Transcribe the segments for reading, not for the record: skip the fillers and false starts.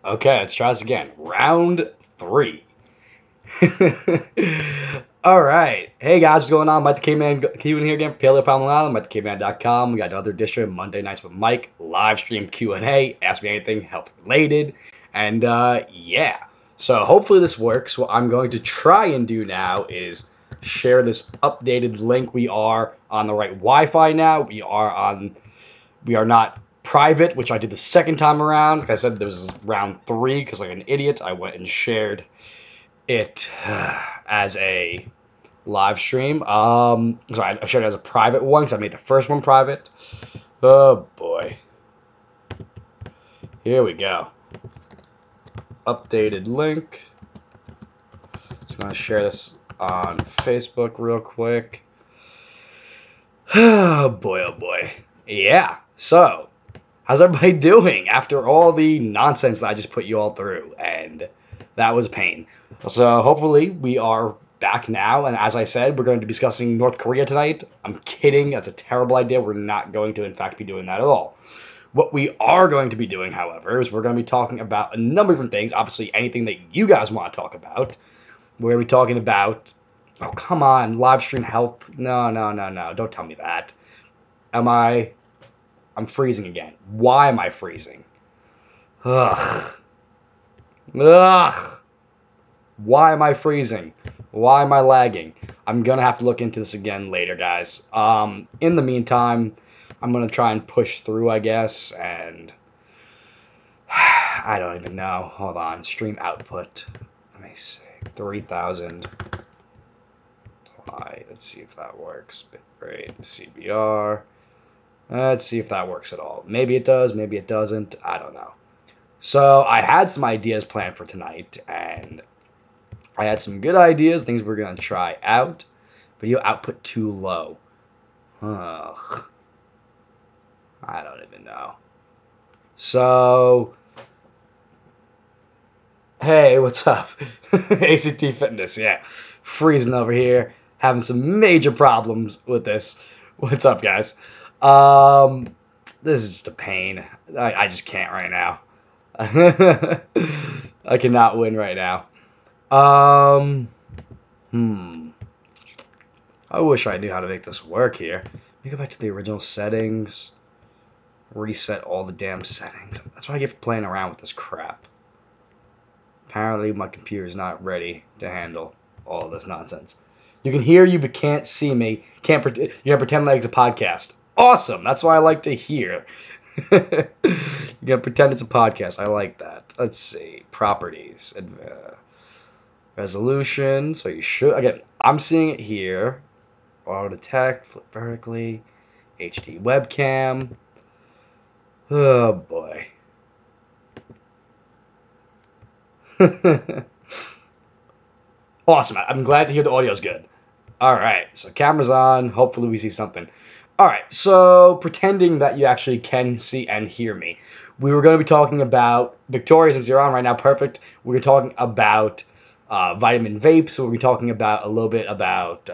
Okay, let's try this again. Round 3. All right. Hey guys, what's going on? Mike the Caveman Kevin here again, Paleo Palm Island, MikeTheCaveman.com. We got another edition, Monday nights with Mike, live stream Q&A, ask me anything health related, and yeah. So hopefully this works. What I'm going to try and do now is share this updated link. We are on the right Wi-Fi now. We are not private, which I did the second time around. Like I said, this is round 3 because like an idiot, I went and shared it as a live stream. Sorry, I shared it as a private one because I made the first one private. Oh boy. Here we go. Updated link. Just gonna share this on Facebook real quick. Oh boy, oh boy. Yeah. So, how's everybody doing after all the nonsense that I just put you all through? And that was pain. So hopefully we are back now. And as I said, we're going to be discussing North Korea tonight. I'm kidding. That's a terrible idea. We're not going to, in fact, be doing that at all. What we are going to be doing, however, is we're going to be talking about a number of different things. Obviously, anything that you guys want to talk about. We're going to be talking about, oh, come on, live stream help. No, no, no, no. Don't tell me that. I'm freezing again. Why am I freezing? Ugh. Ugh. Why am I freezing? Why am I lagging? I'm going to have to look into this again later, guys. In the meantime, I'm going to try and push through, I guess, and I don't even know. Hold on. Stream output. Let me see. 3,000. Apply. Let's see if that works. Bitrate, CBR. Let's see if that works at all. Maybe it does, maybe it doesn't. I don't know. So I had some ideas planned for tonight, and I had some good ideas, things we're going to try out. Video output too low. Ugh. I don't even know. So, hey, what's up? ACT Fitness, yeah. Freezing over here. Having some major problems with this. What's up, guys? This is just a pain. I just can't right now. I cannot win right now. I wish I knew how to make this work here. Let me go back to the original settings. Reset all the damn settings. That's why I get playing around with this crap. Apparently my computer is not ready to handle all of this nonsense. You can hear you but can't see me. You're gonna pretend like it's a podcast. Awesome. That's what I like to hear. You're gonna pretend it's a podcast. I like that. Let's see. Properties. Resolution. So you should, again, I'm seeing it here. Auto detect, flip vertically, HD webcam. Oh boy. Awesome. I'm glad to hear the audio's good. All right. So camera's on. Hopefully we see something. All right. So pretending that you actually can see and hear me. We were going to be talking about, Victoria, since you're on right now, perfect. We were talking about vitamin vapes. So we'll be talking about a little bit about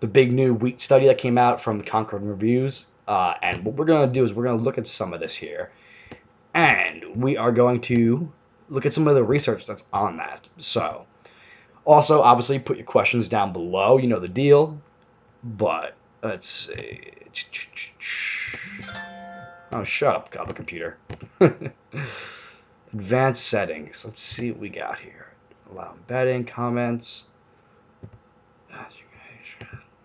the big new wheat study that came out from Concord Reviews. And what we're going to do is we're going to look at some of this here. And we are going to look at some of the research that's on that. So, also, obviously, put your questions down below. You know the deal. But, let's see. Oh, shut up, Gobble Computer. Advanced settings. Let's see what we got here. Allow embedding, comments.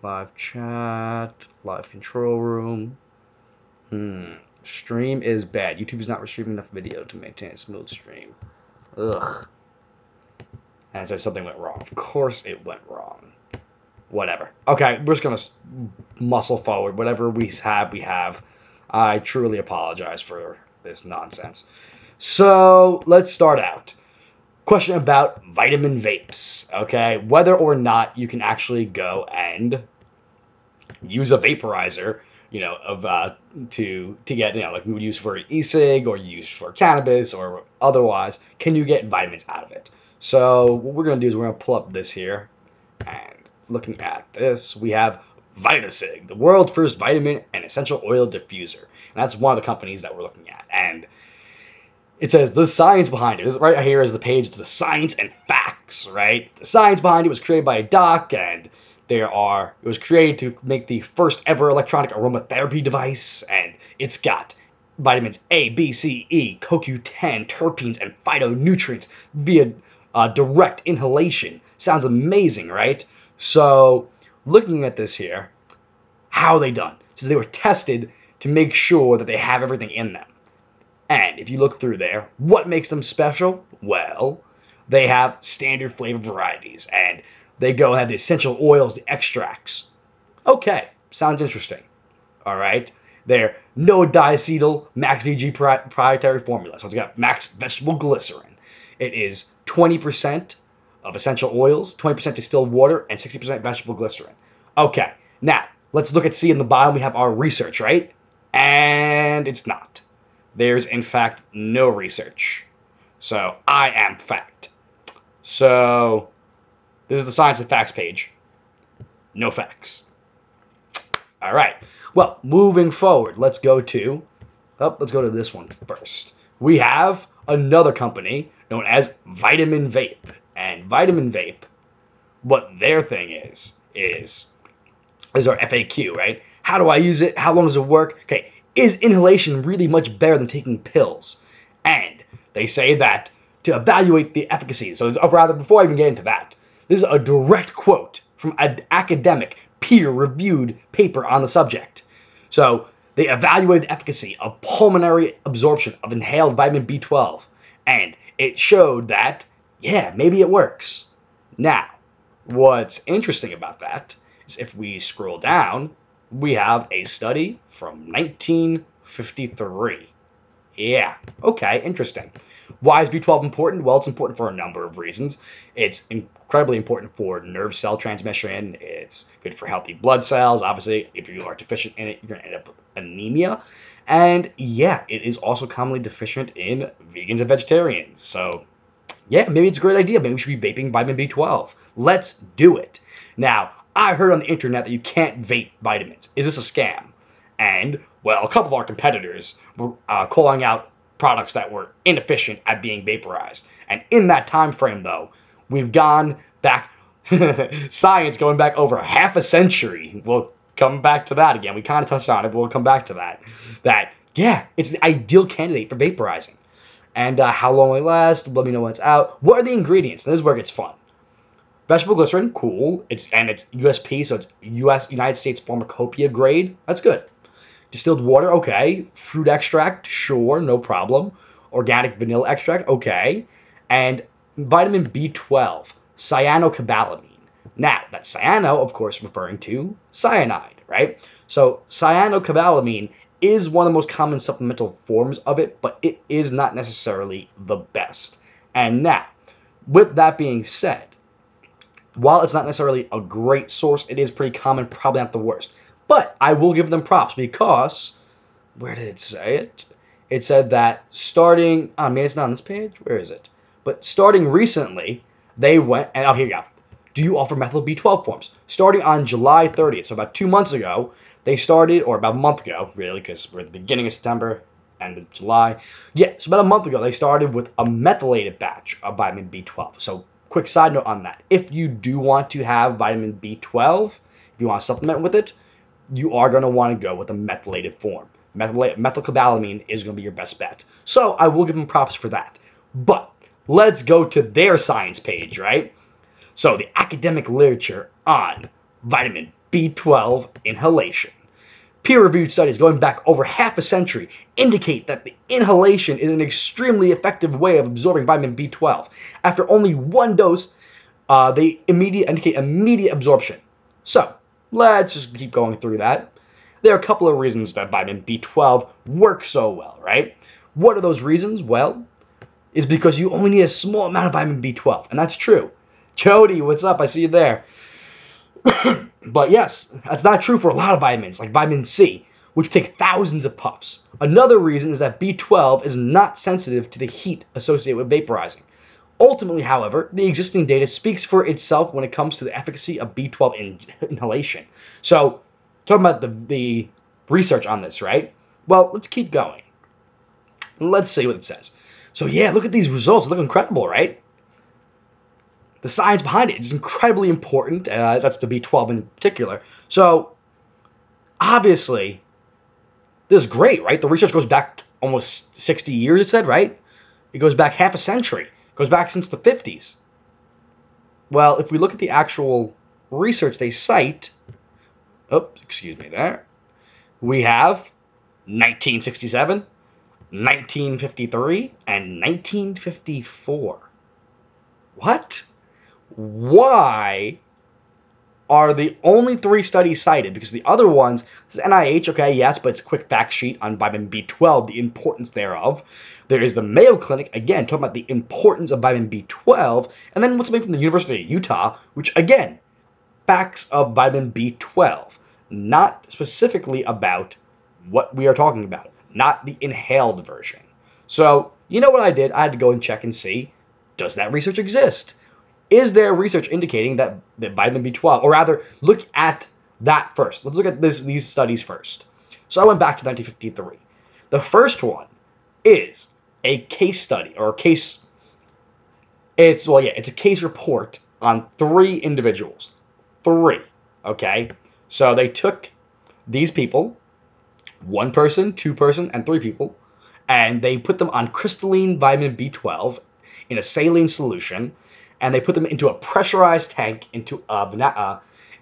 Live chat. Live control room. Stream is bad. YouTube is not receiving enough video to maintain a smooth stream. Ugh. And it says something went wrong. Of course it went wrong. Whatever. Okay, we're just going to muscle forward. Whatever we have, we have. I truly apologize for this nonsense. So, let's start out. Question about vitamin vapes. Okay, whether or not you can actually go and use a vaporizer, you know, to get, you know, like we would use for e-cig or use for cannabis or otherwise, can you get vitamins out of it? So what we're going to do is we're going to pull up this here, and looking at this, we have Vitasig, the world's first vitamin and essential oil diffuser. And that's one of the companies that we're looking at. And it says the science behind it. Right here is the page to the science and facts, right? The science behind it was created by a doc, and it was created to make the first ever electronic aromatherapy device, and it's got vitamins A, B, C, E, CoQ10, terpenes, and phytonutrients via direct inhalation. Sounds amazing, right? So, looking at this here, how are they done? Since they were tested to make sure that they have everything in them. And if you look through there, what makes them special? Well, they have standard flavor varieties, and they go and have the essential oils, the extracts. Okay, sounds interesting. All right, they're no diacetyl max VG proprietary formula. So it's got max vegetable glycerin. It is 20% of essential oils, 20% distilled water, and 60% vegetable glycerin. Okay, now let's look at C in the bottom. We have our research, right? And it's not. There's, in fact, no research. So, I am fact. So, this is the science and facts page. No facts. All right. Well, moving forward, let's go to this one first. We have another company known as Vitamin Vape. And Vitamin Vape, what their thing is our FAQ, right? How do I use it? How long does it work? Okay. Is inhalation really much better than taking pills? And they say that to evaluate the efficacy, so rather, before I even get into that, this is a direct quote from an academic, peer-reviewed paper on the subject. So they evaluated the efficacy of pulmonary absorption of inhaled vitamin B12, and it showed that, yeah, maybe it works. Now, what's interesting about that is if we scroll down, we have a study from 1953. Yeah, okay, interesting. Why is B12 important? Well, it's important for a number of reasons. It's incredibly important for nerve cell transmission. It's good for healthy blood cells. Obviously, if you are deficient in it, you're going to end up with anemia. And yeah, it is also commonly deficient in vegans and vegetarians. So yeah, maybe it's a great idea. Maybe we should be vaping vitamin B12. Let's do it. Now, I heard on the internet that you can't vape vitamins. Is this a scam? And, well, a couple of our competitors were calling out products that were inefficient at being vaporized. And in that time frame, though, we've gone back, science going back over half a century. We'll come back to that again. We kind of touched on it, but we'll come back to that. That, yeah, it's the ideal candidate for vaporizing. And how long will it last? Let me know when it's out. What are the ingredients? This is where it gets fun. Vegetable glycerin, cool. It's USP, so it's United States Pharmacopoeia grade. That's good. Distilled water, okay. Fruit extract, sure, no problem. Organic vanilla extract, okay. And vitamin B12, cyanocobalamin. Now, that cyano, of course, referring to cyanide, right? So cyanocobalamin is one of the most common supplemental forms of it, but it is not necessarily the best. And now, with that being said, while it's not necessarily a great source, it is pretty common, probably not the worst. But I will give them props because, where did it say it? It said that starting, maybe it's not on this page, where is it? But starting recently, they went, and here you go. Do you offer methyl B12 forms? Starting on July 30th, so about 2 months ago, they started, or about a month ago, really, because we're at the beginning of September, end of July. Yeah, so about a month ago, they started with a methylated batch of vitamin B12. So quick side note on that. If you do want to have vitamin B12, if you want to supplement with it, you are going to want to go with a methylated form. Methylcobalamin is going to be your best bet. So I will give them props for that. But let's go to their science page, right? So the academic literature on vitamin B12 inhalation. Peer-reviewed studies going back over half a century indicate that the inhalation is an extremely effective way of absorbing vitamin B12. After only one dose, they indicate immediate absorption. So, let's just keep going through that. There are a couple of reasons that vitamin B12 works so well, right? What are those reasons? Well, is because you only need a small amount of vitamin B12, and that's true. Jody, what's up? I see you there. But yes, that's not true for a lot of vitamins, like vitamin C, which take thousands of puffs. Another reason is that B12 is not sensitive to the heat associated with vaporizing. Ultimately, however, the existing data speaks for itself when it comes to the efficacy of B12 inhalation. So, talking about the research on this, right? Well, let's keep going. Let's see what it says. So yeah, look at these results. They look incredible, right? The science behind it is incredibly important. That's the B12 in particular. So obviously, this is great, right? The research goes back almost 60 years, it said, right? It goes back half a century. It goes back since the 50s. Well, if we look at the actual research they cite, oh, excuse me there, we have 1967, 1953, and 1954. What? Why are the only 3 studies cited? Because the other ones, this is NIH, okay, yes, but it's a quick fact sheet on vitamin B12, the importance thereof. There is the Mayo Clinic, again, talking about the importance of vitamin B12. And then what's something from the University of Utah, which, again, facts of vitamin B12, not specifically about what we are talking about, not the inhaled version. So, you know what I did? I had to go and check and see, does that research exist? Is there research indicating that vitamin B12, or rather, look at that first. Let's look at these studies first. So I went back to 1953. The first one is a case study, or a case, it's a case report on 3 individuals. 3, okay? So they took these people, 1 person, 2 person, and 3 people, and they put them on crystalline vitamin B12 in a saline solution, and they put them into a pressurized tank into a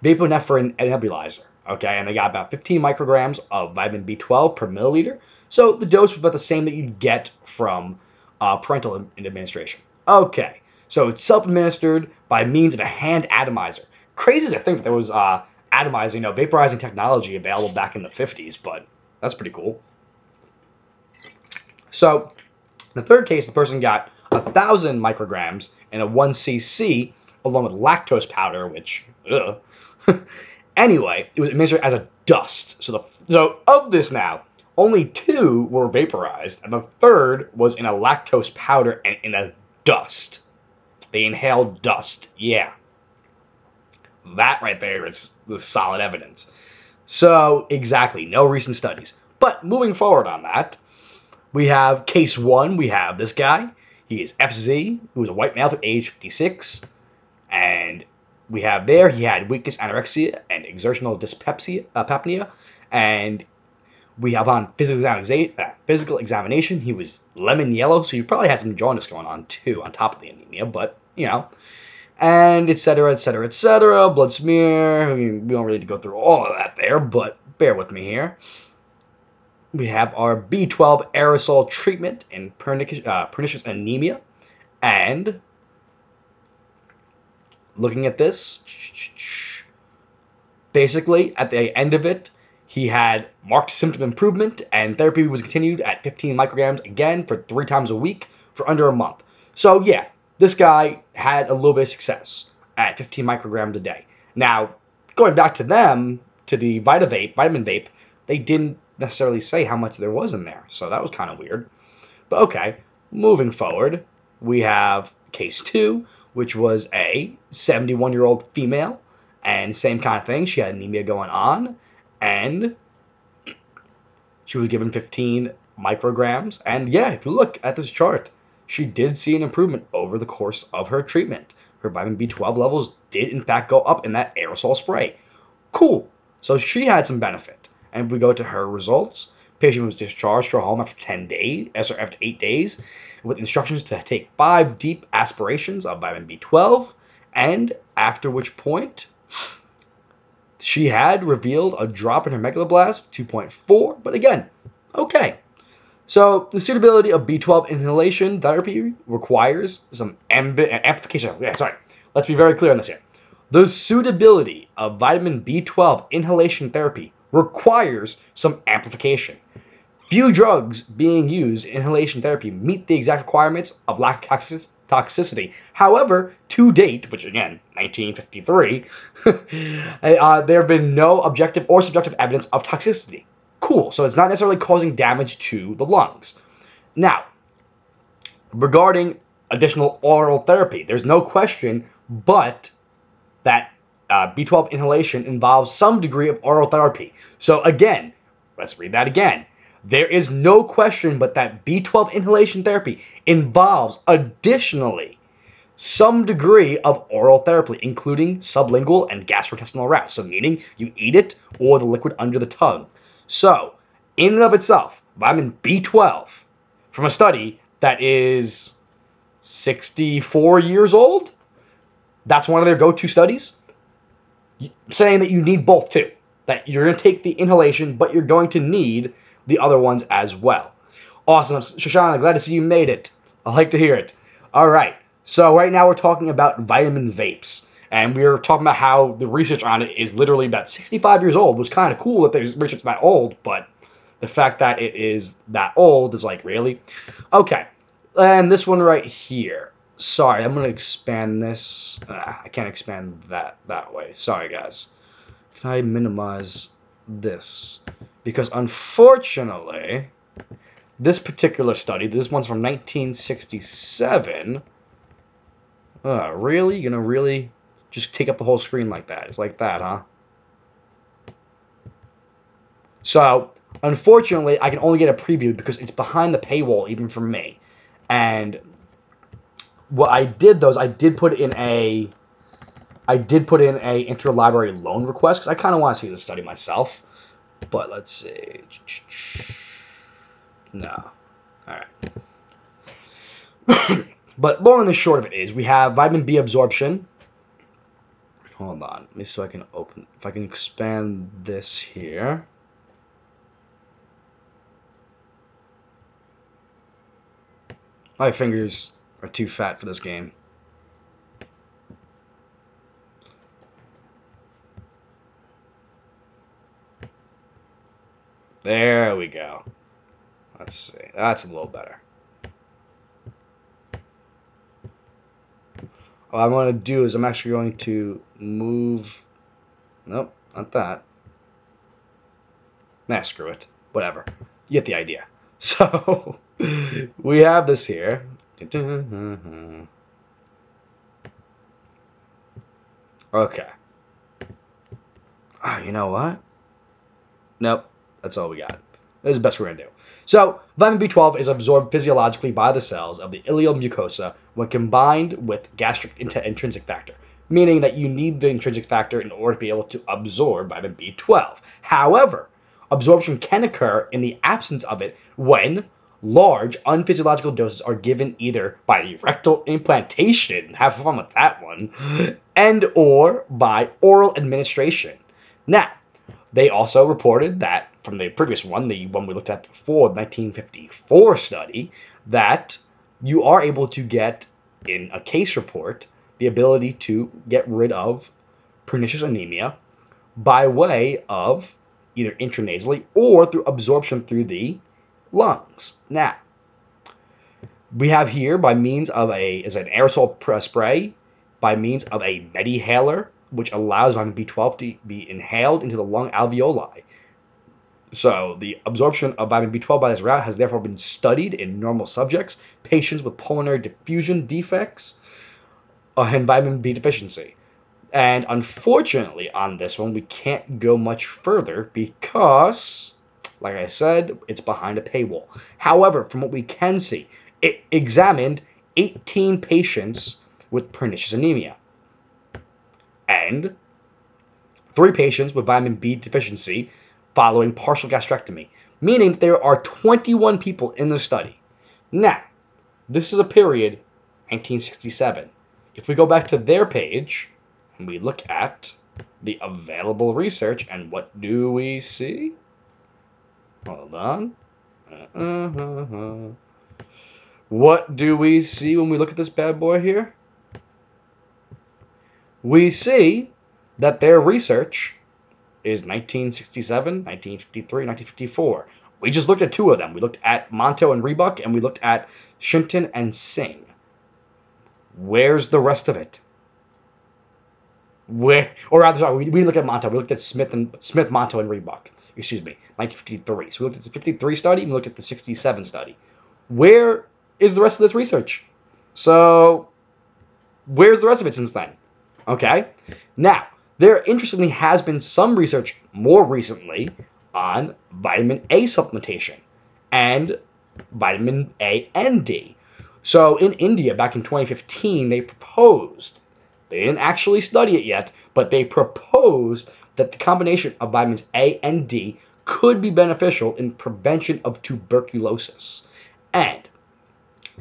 vaponephrin nebulizer, okay? And they got about 15 micrograms of vitamin B12 per milliliter. So the dose was about the same that you'd get from parental administration. Okay, so it's self-administered by means of a hand atomizer. Crazy to think that there was atomizing, vaporizing technology available back in the 50s, but that's pretty cool. So in the third case, the person got 1,000 micrograms in a 1 cc along with lactose powder, which, anyway, it was administered as a dust. So of this now, only 2 were vaporized, and the third was in a lactose powder and in a dust. They inhaled dust. Yeah. That right there is the solid evidence. So, exactly, no recent studies. But moving forward on that, we have case 1. We have this guy. He is FZ, who is a white male at age 56. And we have there, he had weakness, anorexia, and exertional dyspepsia, apnea. And we have on physical examination, he was lemon yellow, so he probably had some jaundice going on too, on top of the anemia, but, and etc., etc., etc., blood smear. I mean, we don't really need to go through all of that there, but bear with me here. We have our B12 aerosol treatment in pernicious anemia, and looking at this, basically, at the end of it, he had marked symptom improvement, and therapy was continued at 15 micrograms again for 3 times a week for under a month. So, yeah, this guy had a little bit of success at 15 micrograms a day. Now, going back to them, to the vitamin vape, they didn't necessarily say how much there was in there, so that was kind of weird. But okay, moving forward, we have case 2, which was a 71-year-old female, and same kind of thing. She had anemia going on, and she was given 15 micrograms. And yeah, if you look at this chart, she did see an improvement over the course of her treatment. Her vitamin B12 levels did in fact go up in that aerosol spray. Cool. So she had some benefit. And if we go to her results, patient was discharged to her home after 8 days, with instructions to take 5 deep aspirations of vitamin B12, and after which point she had revealed a drop in her megaloblast, 2.4, but again, okay. So the suitability of B12 inhalation therapy requires some amplification. Yeah, sorry. Let's be very clear on this here. The suitability of vitamin B12 inhalation therapy requires some amplification. Few drugs being used in inhalation therapy meet the exact requirements of lack of toxicity. However, to date, which again, 1953, there have been no objective or subjective evidence of toxicity. Cool, so it's not necessarily causing damage to the lungs. Now, regarding additional oral therapy, there's no question but that B12 inhalation involves some degree of oral therapy. So again, let's read that again. there is no question but that B12 inhalation therapy involves, additionally, some degree of oral therapy, including sublingual and gastrointestinal routes. So meaning you eat it or the liquid under the tongue. So, in and of itself, vitamin B12, from a study that is 64 years old, that's one of their go-to studies, saying that you need both too. That you're going to take the inhalation, but you're going to need the other ones as well. Awesome. Shoshana, glad to see you made it. I like to hear it. All right. So right now we're talking about vitamin vapes. And we're talking about how the research on it is literally about 65 years old, which is kind of cool that there's research that old, but the fact that it is that old is like, really? Okay. And this one right here. Sorry, I'm going to expand this. I can't expand that way. Sorry, guys. Can I minimize this? Because unfortunately, this particular study, this one's from 1967. Really? You're going to really just take up the whole screen like that? It's like that, huh? So, unfortunately, I can only get a preview because it's behind the paywall even for me. And what I did, though, is I did put in a interlibrary loan request because I kind of want to see this study myself. But let's see. No. All right. But long and the short of it is we have vitamin B absorption. Hold on. Let me see if I can open. If I can expand this here. My fingers are too fat for this game. There we go. Let's see. That's a little better. What I'm going to do is I'm actually going to move... Nope, not that. Nah, screw it. Whatever. You get the idea. So, we have this here. Okay. Oh, you know what? Nope. That's all we got. This is the best we're going to do. So, vitamin B12 is absorbed physiologically by the cells of the ileal mucosa when combined with gastric intrinsic factor, meaning that you need the intrinsic factor in order to be able to absorb vitamin B12. However, absorption can occur in the absence of it when large unphysiological doses are given either by rectal implantation, have fun with that one, and or by oral administration. Now, they also reported that from the previous one, the one we looked at before, the 1954 study, that you are able to get, in a case report, the ability to get rid of pernicious anemia by way of either intranasally or through absorption through the lungs. Now, we have here by means of an aerosol spray, by means of a medihaler, which allows vitamin B12 to be inhaled into the lung alveoli. So the absorption of vitamin B12 by this route has therefore been studied in normal subjects, patients with pulmonary diffusion defects, and vitamin B deficiency. And unfortunately on this one, we can't go much further because, like I said, it's behind a paywall. However, from what we can see, it examined 18 patients with pernicious anemia and 3 patients with vitamin B deficiency following partial gastrectomy, meaning there are 21 people in the study. Now, this is a period, 1967. If we go back to their page and we look at the available research, and what do we see? Hold on. What do we see when we look at this bad boy here? We see that their research is 1967, 1953, 1954. We just looked at 2 of them. We looked at Monto and Rebuck, and we looked at Shinton and Singh. Where's the rest of it? We didn't look at Monto. We looked at Smith, Monto, and Rebuck. Excuse me, 1953. So we looked at the 53 study, and we looked at the 67 study. Where is the rest of this research? So, where's the rest of it since then? Okay? Now, there interestingly has been some research more recently on vitamin A supplementation. and vitamin A and D. So in India, back in 2015, they proposed, they didn't actually study it yet, but they proposed that the combination of vitamins A and D could be beneficial in prevention of tuberculosis. And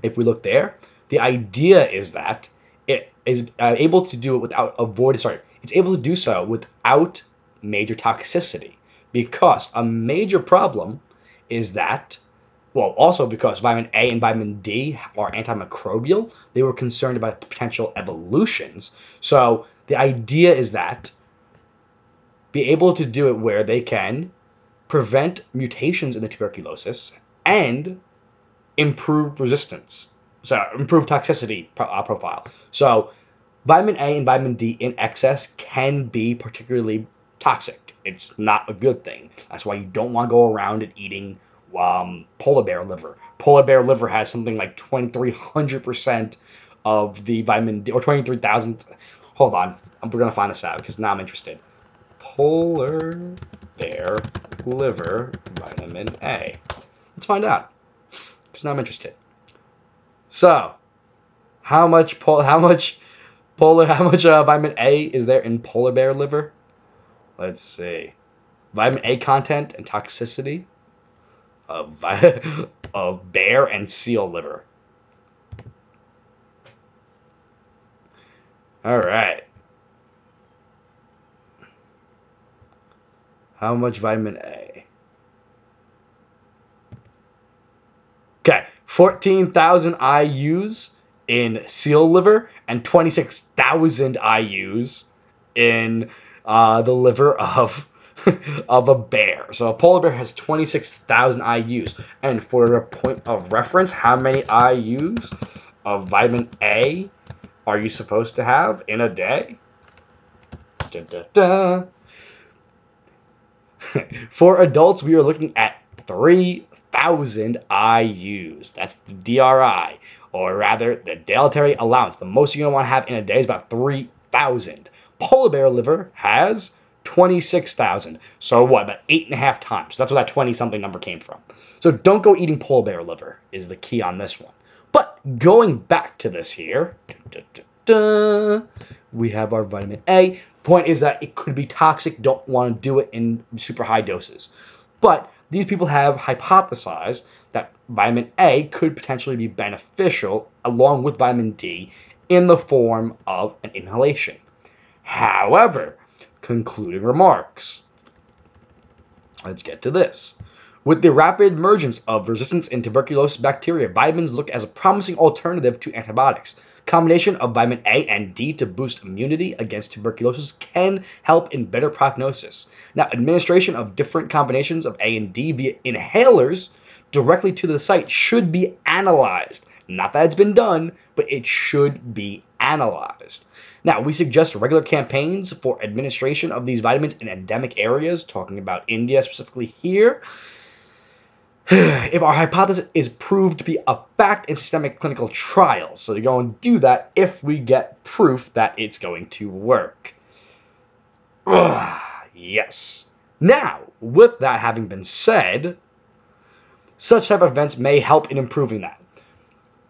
if we look there, the idea is that it is able to do it without it's able to do so without major toxicity, because a major problem is that, well, also because vitamin A and vitamin D are antimicrobial, they were concerned about potential evolutions. So the idea is that be able to do it where they can prevent mutations in the tuberculosis and improve resistance, so improve toxicity profile. So vitamin A and vitamin D in excess can be particularly toxic. It's not a good thing. That's why you don't want to go around and eating polar bear liver. Polar bear liver has something like 2,300% of the vitamin D, or 23,000. Hold on, we're gonna find this out because now I'm interested. Polar bear liver vitamin A. Let's find out because now I'm interested. So, how much vitamin A is there in polar bear liver? Let's see. Vitamin A content and toxicity of of bear and seal liver. All right. How much vitamin A? Okay, 14,000 IUs in seal liver and 26,000 IUs in the liver of of a bear. So a polar bear has 26,000 IUs. And for a point of reference, how many IUs of vitamin A are you supposed to have in a day? Da, da, da. For adults, we are looking at 3,000 IUs. That's the DRI, or rather the dietary allowance. The most you're going to want to have in a day is about 3,000. Polar bear liver has 26,000. So what, about 8.5 times. That's where that 20-something number came from. So don't go eating polar bear liver is the key on this one. But going back to this here, we have our vitamin A. Point is that it could be toxic. Don't want to do it in super high doses. But these people have hypothesized that vitamin A could potentially be beneficial along with vitamin D in the form of an inhalation. However, concluding remarks. Let's get to this. With the rapid emergence of resistance in tuberculosis bacteria, vitamins look as a promising alternative to antibiotics. Combination of vitamin A and D to boost immunity against tuberculosis can help in better prognosis. Now, administration of different combinations of A and D via inhalers directly to the site should be analyzed. Not that it's been done, but it should be analyzed. Now, we suggest regular campaigns for administration of these vitamins in endemic areas, talking about India specifically here. If our hypothesis is proved to be a fact in systemic clinical trials. So they're going to do that if we get proof that it's going to work. Yes. Now, with that having been said, such type of events may help in improving that.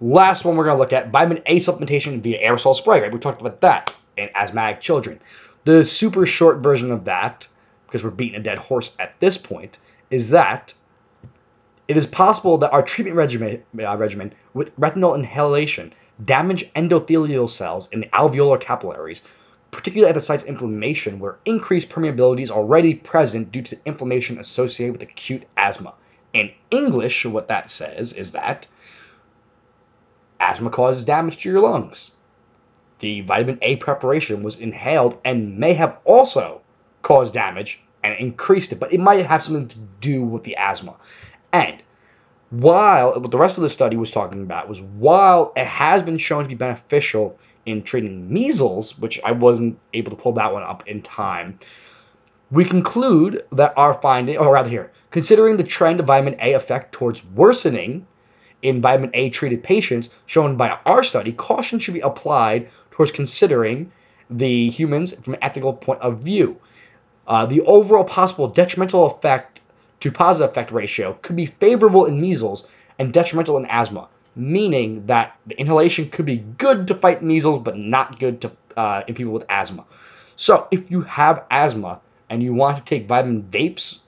Last one we're going to look at, vitamin A supplementation via aerosol spray. Right? We talked about that in asthmatic children. The super short version of that, because we're beating a dead horse at this point, is that it is possible that our treatment regimen with retinol inhalation damage endothelial cells in the alveolar capillaries, particularly at the sites of inflammation where increased permeability is already present due to inflammation associated with acute asthma. In English, what that says is that asthma causes damage to your lungs. The vitamin A preparation was inhaled and may have also caused damage and increased it, but it might have something to do with the asthma. And while what the rest of the study was talking about was, while it has been shown to be beneficial in treating measles, which I wasn't able to pull that one up in time, we conclude that our finding, or rather here, considering the trend of vitamin A effect towards worsening in vitamin A treated patients shown by our study, caution should be applied towards considering the humans from an ethical point of view. The overall possible detrimental effect to positive effect ratio could be favorable in measles and detrimental in asthma, meaning that the inhalation could be good to fight measles but not good to in people with asthma. So if you have asthma and you want to take vitamin vapes,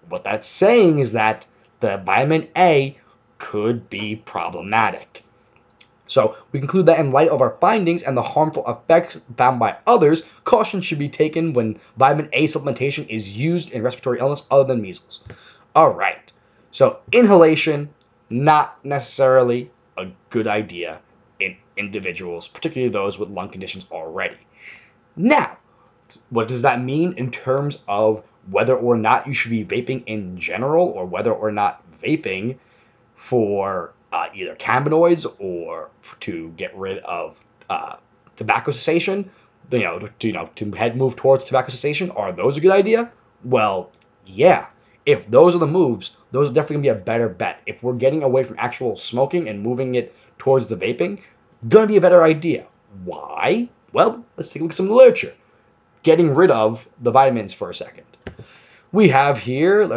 what that's saying is that the vitamin A could be problematic. So we conclude that in light of our findings and the harmful effects found by others, caution should be taken when vitamin A supplementation is used in respiratory illness other than measles. All right. So inhalation, not necessarily a good idea in individuals, particularly those with lung conditions already. Now, what does that mean in terms of whether or not you should be vaping in general, or whether or not vaping for either cannabinoids or to get rid of tobacco cessation, to move towards tobacco cessation, are those a good idea? Well, yeah. If those are the moves, those are definitely gonna be a better bet. If we're getting away from actual smoking and moving it towards the vaping, gonna be a better idea. Why? Well, let's take a look at some literature. Getting rid of the vitamins for a second. We have here an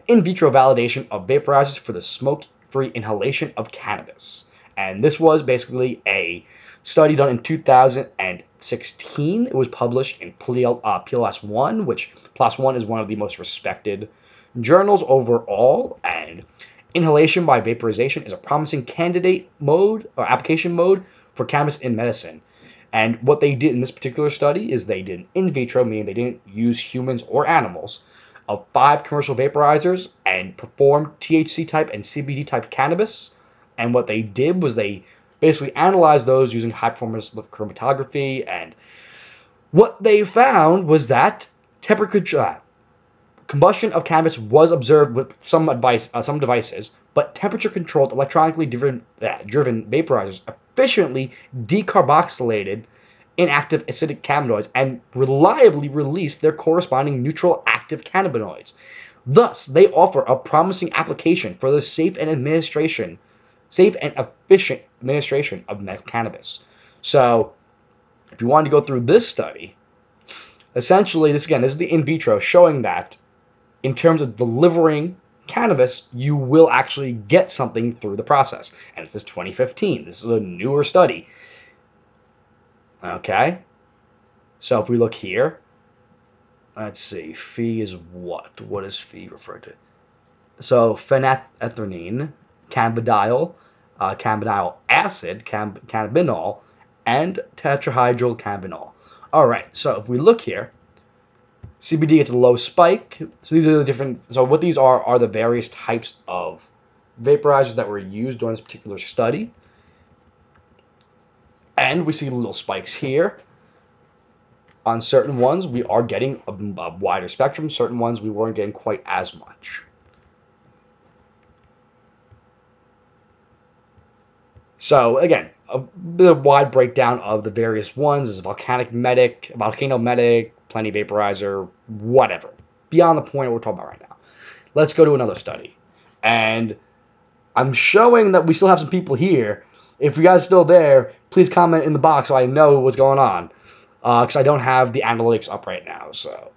in vitro validation of vaporizers for the smoke-free inhalation of cannabis. And this was basically a study done in 2016. It was published in PLOS One, which PLOS One is one of the most respected journals overall. And inhalation by vaporization is a promising candidate mode or application mode for cannabis in medicine. And what they did in this particular study is they did in vitro, meaning they didn't use humans or animals, of 5 commercial vaporizers and performed THC type and CBD type cannabis. And what they did was they basically analyzed those using high performance chromatography. And what they found was that combustion of cannabis was observed with some devices, but temperature-controlled, electronically driven vaporizers efficiently decarboxylated inactive acidic cannabinoids and reliably released their corresponding neutral active cannabinoids. Thus, they offer a promising application for the safe and efficient administration of medical cannabis. So, if you wanted to go through this study, essentially, this is the in vitro showing that in terms of delivering cannabis, you will actually get something through the process. And this is 2015. This is a newer study. Okay? So if we look here, let's see. Phe is what? What is phe referred to? So phenethylene, cannabidiol, cannabidiol acid, cannabinol, and tetrahydral cannabinol. All right. So if we look here, CBD gets a low spike. So these are the different. So what these are the various types of vaporizers that were used during this particular study. And we see little spikes here. On certain ones, we are getting a wider spectrum. Certain ones, we weren't getting quite as much. So again, a bit of wide breakdown of the various ones. There's volcano medic, plenty vaporizer, whatever. Beyond the point we're talking about right now. Let's go to another study. And I'm showing that we still have some people here. If you guys are still there, please comment in the box so I know what's going on. Because I don't have the analytics up right now. So,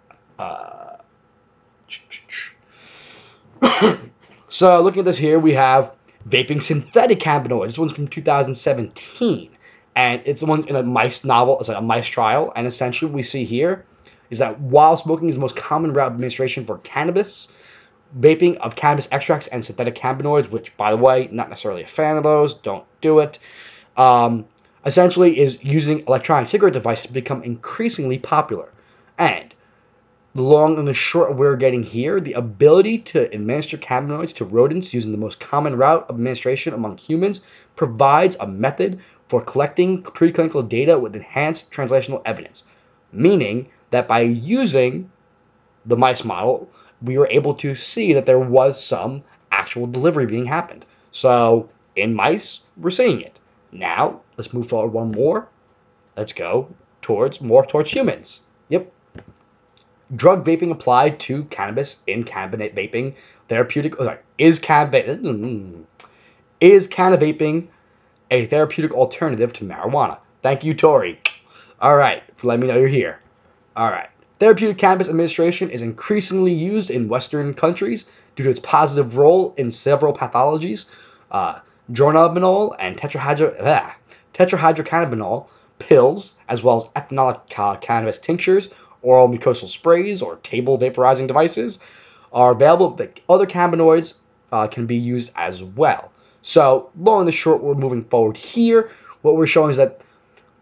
so looking at this here, we have vaping synthetic cannabinoids. This one's from 2017. And it's the one's in a mice novel. It's like a mice trial. And essentially what we see here is that while smoking is the most common route of administration for cannabis, vaping of cannabis extracts and synthetic cannabinoids, which, by the way, not necessarily a fan of those, don't do it, essentially is using electronic cigarette devices to become increasingly popular. And the long and the short we're getting here, the ability to administer cannabinoids to rodents using the most common route of administration among humans provides a method for collecting preclinical data with enhanced translational evidence, meaning that by using the mice model, we were able to see that there was some actual delivery being happened. So in mice, we're seeing it. Now, let's move forward one more. Let's go towards humans. Yep. Drug vaping applied to cannabis in cannabinoid vaping therapeutic. Is cannabivaping a therapeutic alternative to marijuana? Thank you, Tori. All right, for letting me know you're here. All right. Therapeutic cannabis administration is increasingly used in Western countries due to its positive role in several pathologies. Dronabinol and tetrahydrocannabinol pills, as well as ethanolic cannabis tinctures, oral mucosal sprays, or table vaporizing devices, are available, but other cannabinoids can be used as well. So, long and the short, we're moving forward here. What we're showing is that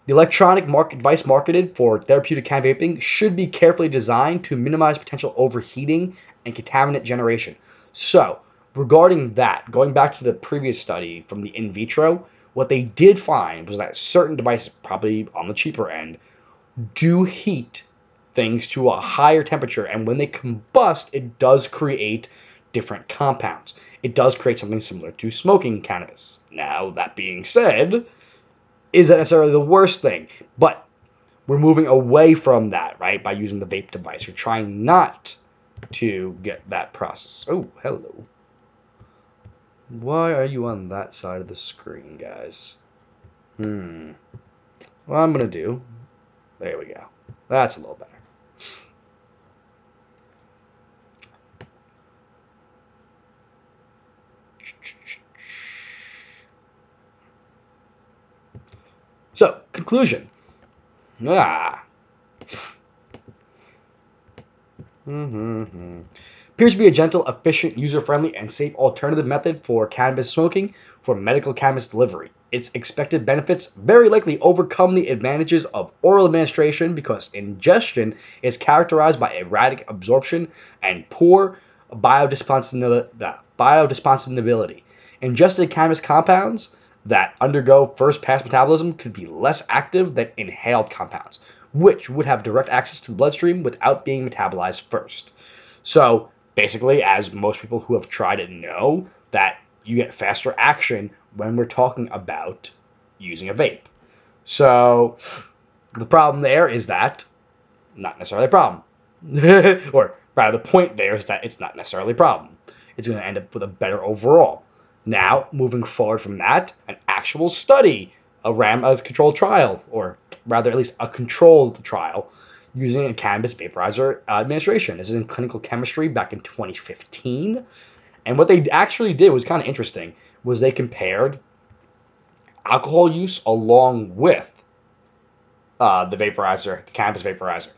the electronic device marketed for therapeutic cannabis vaping should be carefully designed to minimize potential overheating and contaminant generation. So, regarding that, going back to the previous study from the in vitro, what they did find was that certain devices, probably on the cheaper end, do heat things to a higher temperature, and when they combust, it does create different compounds. It does create something similar to smoking cannabis. Now, that being said, is that necessarily the worst thing? But we're moving away from that, right, by using the vape device. We're trying not to get that process. Oh, hello. Why are you on that side of the screen, guys? What I'm going to do... There we go. That's a little better. So, conclusion. Appears to be a gentle, efficient, user-friendly, and safe alternative method for cannabis smoking for medical cannabis delivery. Its expected benefits very likely overcome the advantages of oral administration because ingestion is characterized by erratic absorption and poor biodispensability. Ingested cannabis compounds that undergo first-pass metabolism could be less active than inhaled compounds, which would have direct access to the bloodstream without being metabolized first. So, basically, as most people who have tried it know, that you get faster action when we're talking about using a vape. So, the problem there is that, not necessarily a problem. Or rather, the point there is that it's not necessarily a problem. It's going to end up with a better overall. Now, moving forward from that, an actual study, a randomized controlled trial, or rather at least a controlled trial, using a cannabis vaporizer administration. This is in clinical chemistry back in 2015. And what they actually did was kind of interesting, was they compared alcohol use along with the vaporizer, the cannabis vaporizer.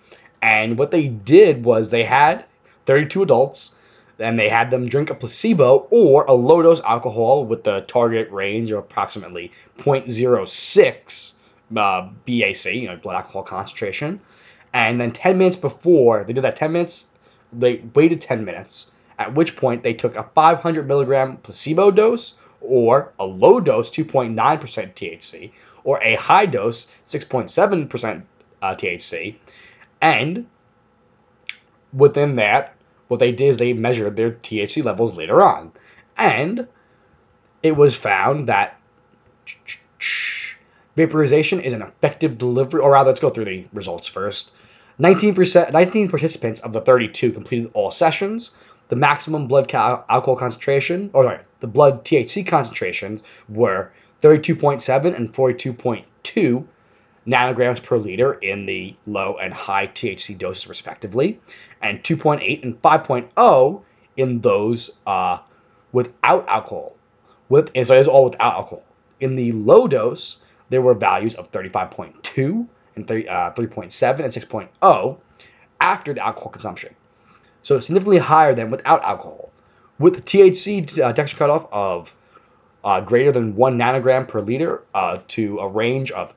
And what they did was they had 32 adults, and they had them drink a placebo or a low-dose alcohol with the target range of approximately 0.06 BAC, blood alcohol concentration. And then 10 minutes before they did that 10 minutes, they waited 10 minutes, at which point they took a 500 milligram placebo dose or a low dose 2.9% THC or a high dose 6.7% THC. And within that, what they did is they measured their THC levels later on. And it was found that vaporization is an effective delivery, or rather, let's go through the results first. 19 participants of the 32 completed all sessions. The maximum blood alcohol concentration, the blood THC concentrations were 32.7 and 42.2 nanograms per liter in the low and high THC doses respectively, and 2.8 and 5.0 in those without alcohol. So it is all without alcohol. In the low dose, there were values of 35.2 and 3.7 and 6.0 after the alcohol consumption. So significantly higher than without alcohol. With the THC detection cutoff of greater than 1 nanogram per liter to a range of,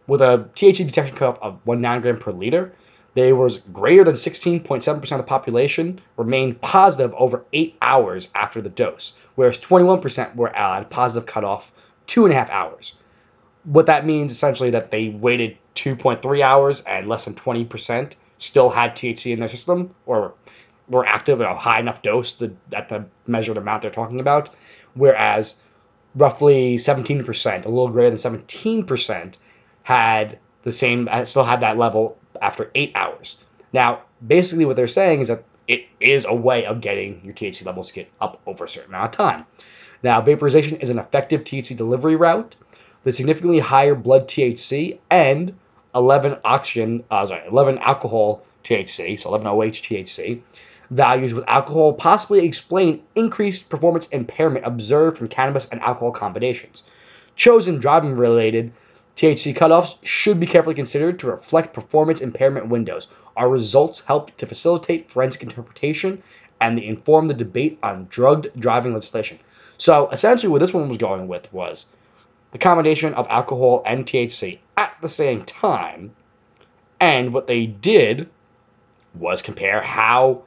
with a THC detection cutoff of 1 nanogram per liter, there was greater than 16.7% of the population remained positive over 8 hours after the dose, whereas 21% were at a positive cutoff 2.5 hours. What that means essentially that they waited 2.3 hours and less than 20% still had THC in their system or were active at a high enough dose at the measured amount they're talking about, whereas roughly 17%, a little greater than 17%, had still had that level after 8 hours. Now, basically what they're saying is that it is a way of getting your THC levels to get up over a certain amount of time. Now, vaporization is an effective THC delivery route. The significantly higher blood THC and 11 11 alcohol THC, so 11 OH THC values with alcohol possibly explain increased performance impairment observed from cannabis and alcohol combinations. Chosen driving-related THC cutoffs should be carefully considered to reflect performance impairment windows. Our results help to facilitate forensic interpretation and inform the debate on drugged driving legislation. So essentially what this one was going with was the combination of alcohol and THC at the same time, and what they did was compare how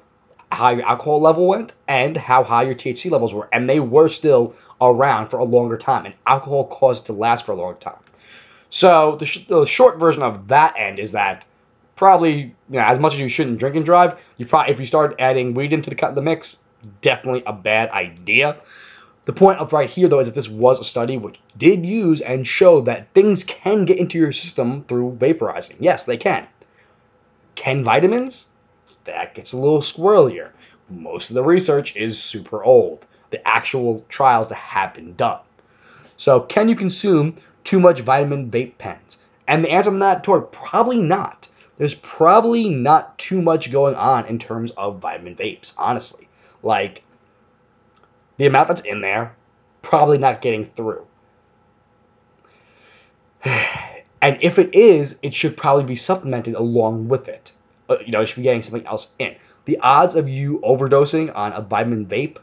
high your alcohol level went and how high your THC levels were, and they were still around for a longer time, and alcohol caused to last for a long time. So the short version of that end is that probably, as much as you shouldn't drink and drive, if you start adding weed into the mix, definitely a bad idea. The point of right here, though, is that this was a study which did use and show that things can get into your system through vaporizing. Yes, they can. Can vitamins? That gets a little squirrelier. Most of the research is super old. The actual trials that have been done. So, can you consume too much vitamin vape pens? And the answer to that, Tor, probably not. There's probably not too much going on in terms of vitamin vapes, honestly. Like, the amount that's in there, probably not getting through. And if it is, it should probably be supplemented along with it. It should be getting something else in. The odds of you overdosing on a vitamin vape,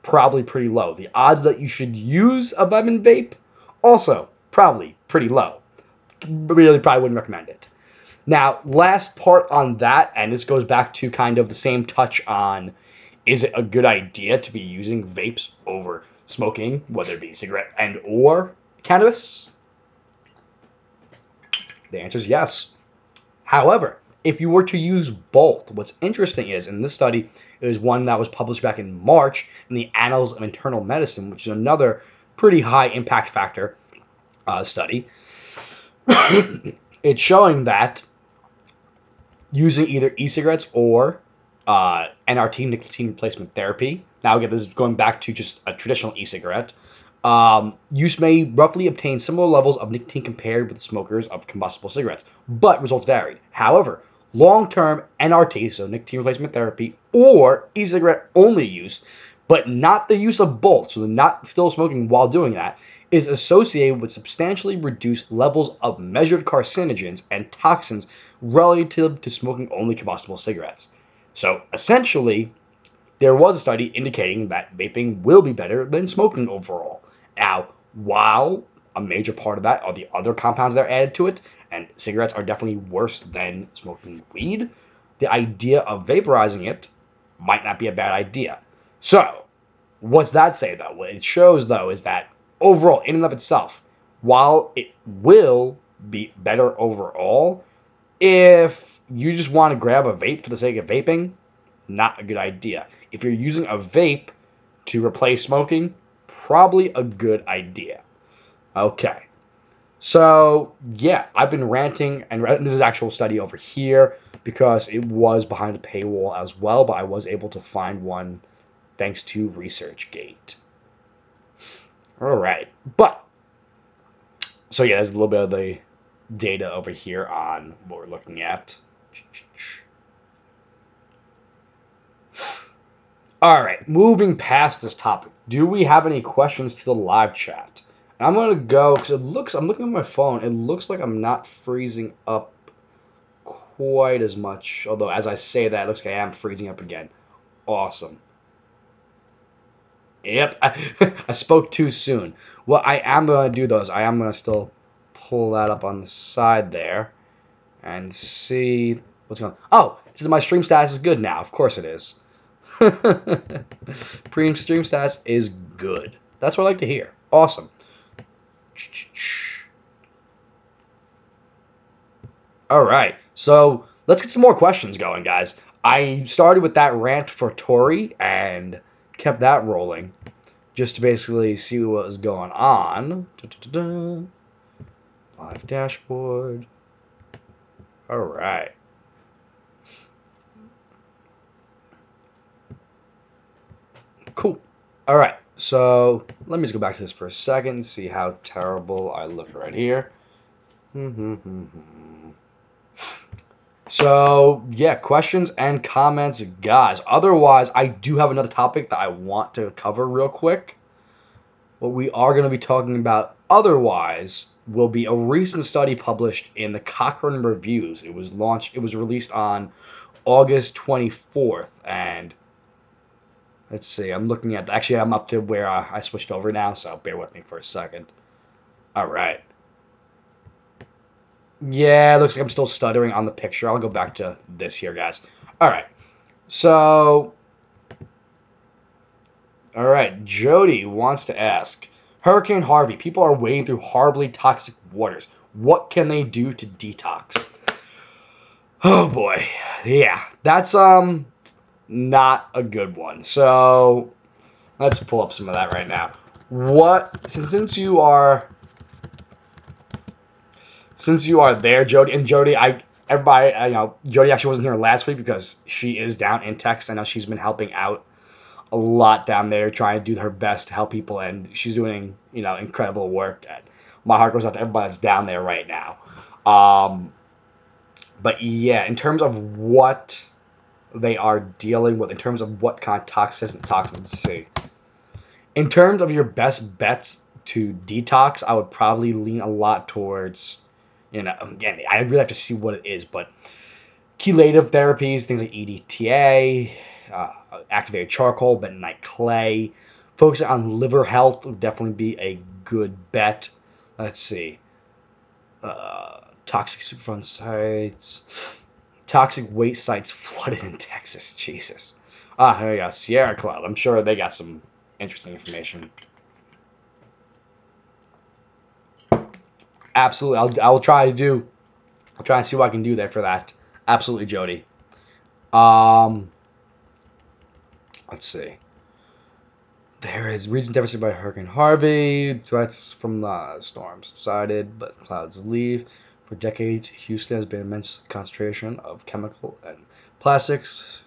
probably pretty low. The odds that you should use a vitamin vape, also probably pretty low. Really probably wouldn't recommend it. Now, last part on that, and this goes back to kind of the same touch on, is it a good idea to be using vapes over smoking, whether it be cigarette and or cannabis? The answer is yes. However, if you were to use both, what's interesting is, in this study, it was one that was published back in March in the Annals of Internal Medicine, which is another pretty high impact factor study. It's showing that using either e-cigarettes or NRT, nicotine replacement therapy. Now, again, this is going back to just a traditional e-cigarette. Use may roughly obtain similar levels of nicotine compared with smokers of combustible cigarettes, but results varied. However, long-term NRT, so nicotine replacement therapy, or e-cigarette only use, but not the use of both, so not still smoking while doing that, is associated with substantially reduced levels of measured carcinogens and toxins relative to smoking only combustible cigarettes. So essentially, there was a study indicating that vaping will be better than smoking overall. Now, while a major part of that are the other compounds that are added to it, and cigarettes are definitely worse than smoking weed, the idea of vaporizing it might not be a bad idea. So, what's that say, though? What it shows, though, is that overall, in and of itself, while it will be better overall, if you just want to grab a vape for the sake of vaping, not a good idea. If you're using a vape to replace smoking, probably a good idea. Okay. So, yeah, I've been ranting, and this is an actual study over here because it was behind a paywall as well, but I was able to find one thanks to ResearchGate. All right. But, so yeah, there's a little bit of the data over here on what we're looking at. All right, moving past this topic, do we have any questions to the live chat? And I'm going to go, because I'm looking at my phone, it looks like I'm not freezing up quite as much. Although, as I say that, it looks like I am freezing up again. Awesome. Yep, I spoke too soon. What I am going to do, though, is I am going to still pull that up on the side there and see what's going on. Oh, it says my stream status is good now. Of course it is. Stream status is good. That's what I like to hear. Awesome. All right, so let's get some more questions going, guys. I started with that rant for Tori and kept that rolling just to basically see what was going on. Live dashboard. All right. Cool. All right, so let me just go back to this for a second and see how terrible I look right here. So, yeah, questions and comments, guys. Otherwise, I do have another topic that I want to cover real quick. What we are going to be talking about otherwise will be a recent study published in the Cochrane Reviews. It was released on August 24th, and let's see, I'm looking at, actually, I'm up to where I switched over now, so bear with me for a second. All right. Yeah, it looks like I'm still stuttering on the picture. I'll go back to this here, guys. All right. So, all right, Jody wants to ask, Hurricane Harvey, people are wading through horribly toxic waters. What can they do to detox? Oh boy. Yeah, that's not a good one. So, let's pull up some of that right now. Since you are there, Jody, and Jody, Jody actually wasn't here last week because she is down in Texas. I know she's been helping out a lot down there, trying to do her best to help people, and she's doing, incredible work. And my heart goes out to everybody that's down there right now. But yeah, in terms of what they are dealing with, in terms of what kind of toxins, let's see. In terms of your best bets to detox, I would probably lean a lot towards, again, I really have to see what it is, but chelative therapies, things like EDTA, activated charcoal, bentonite clay. Focusing on liver health would definitely be a good bet. Let's see. Toxic Superfund sites. Toxic waste sites flooded in Texas. Jesus. Here we go. Sierra Club. I'm sure they got some interesting information. Absolutely. I'll try and see what I can do there for that. Absolutely, Jody. Let's see. There is region devastated by Hurricane Harvey. Threats from the storm subsided, but clouds leave. For decades, Houston has been an immense concentration of chemical and plastics.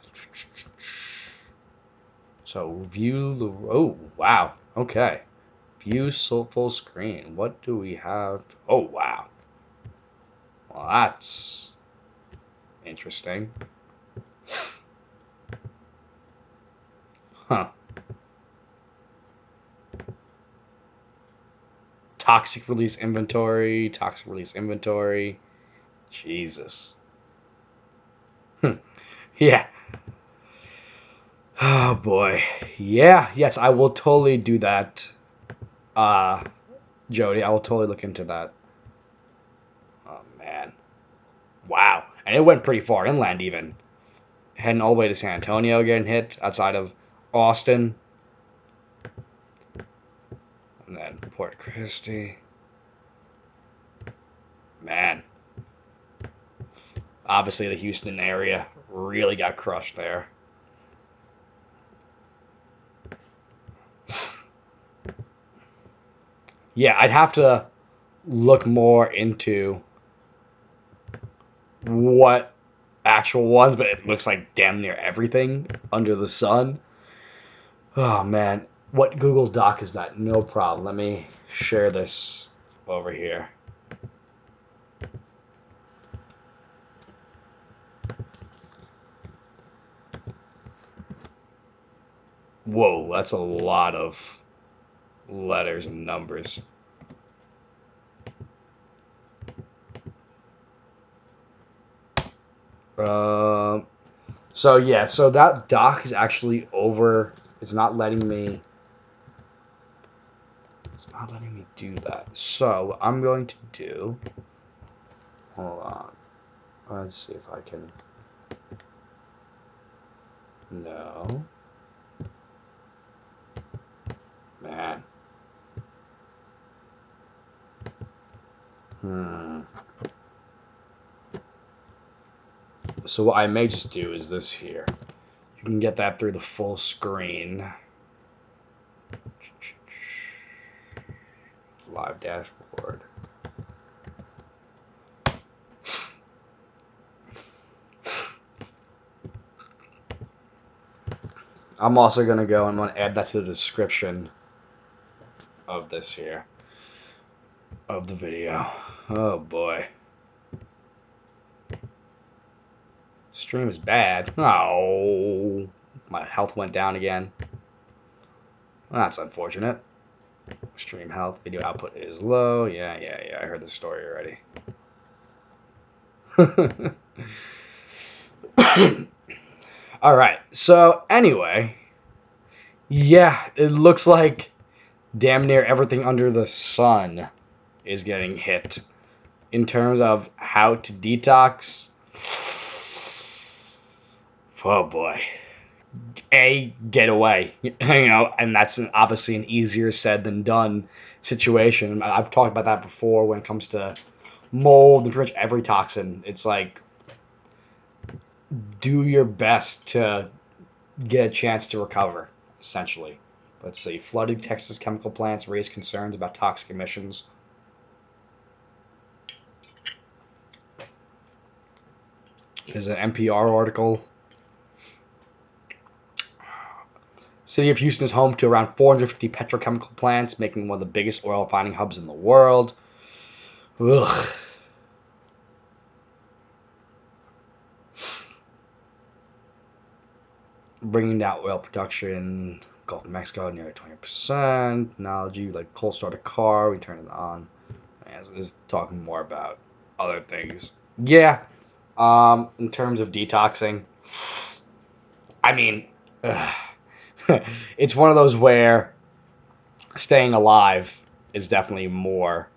So view the. Oh, wow. Okay. View full screen. What do we have? Oh, wow. Well, that's interesting. Huh. Toxic release inventory. Toxic release inventory. Jesus. Yeah. Oh boy. Yeah. Yes, I will totally do that. Jody, I will totally look into that. Oh man. Wow. And it went pretty far inland even. Heading all the way to San Antonio, getting hit outside of Austin. And then Port Christie. Man. Obviously the Houston area really got crushed there. Yeah, I'd have to look more into what actual ones, but it looks like damn near everything under the sun. Oh man, what Google Doc is that? No problem. Let me share this over here. Whoa, that's a lot of letters and numbers. So yeah, so that doc is actually over. It's not letting me. It's not letting me do that. So what I'm going to do. Hold on. Let's see if I can. No. Man. So what I may just do is this here. You can get that through the full screen. Live dashboard. I'm also going to go and want to add that to the description of this here. Of the video. Oh boy. Stream is bad. Oh, my health went down again. Well, that's unfortunate. Stream health, video output is low. Yeah, I heard the story already. Alright, so anyway, yeah, it looks like damn near everything under the sun is getting hit. In terms of how to detox, oh boy. Get away, and that's obviously an easier said than done situation. I've talked about that before when it comes to mold and pretty much every toxin. It's like, do your best to get a chance to recover, essentially. Let's see. Flooded Texas chemical plants raise concerns about toxic emissions. There's an NPR article. City of Houston is home to around 450 petrochemical plants, making one of the biggest oil refining hubs in the world. Ugh. Bringing down oil production, Gulf of Mexico nearly 20%. Technology, like cold start a car, we turn it on. Is talking more about other things. Yeah. In terms of detoxing, I mean, it's one of those where staying alive is definitely more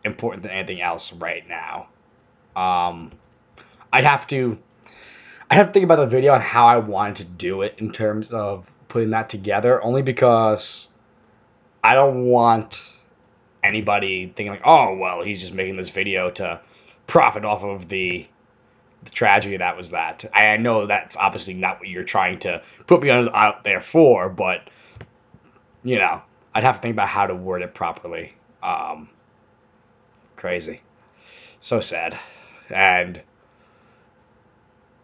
important than anything else right now. I'd have to think about the video on how I wanted to do it in terms of putting that together, only because I don't want anybody thinking like, oh, well, he's just making this video to profit off of the tragedy that was that. I know that's obviously not what you're trying to put me out there for, but, I'd have to think about how to word it properly. Crazy. So sad. And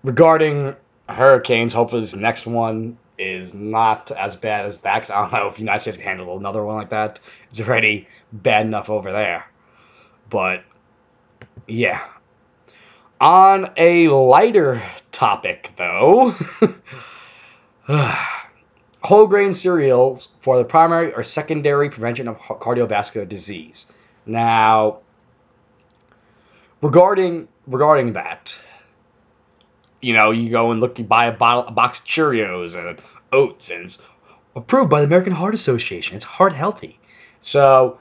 regarding hurricanes, hopefully this next one is not as bad as that, 'cause I don't know if the United States can handle another one like that. It's already bad enough over there. But, yeah. On a lighter topic, though, whole grain cereals for the primary or secondary prevention of cardiovascular disease. Now, regarding that, you go and you buy a box of Cheerios and oats, and it's approved by the American Heart Association. It's heart healthy. So,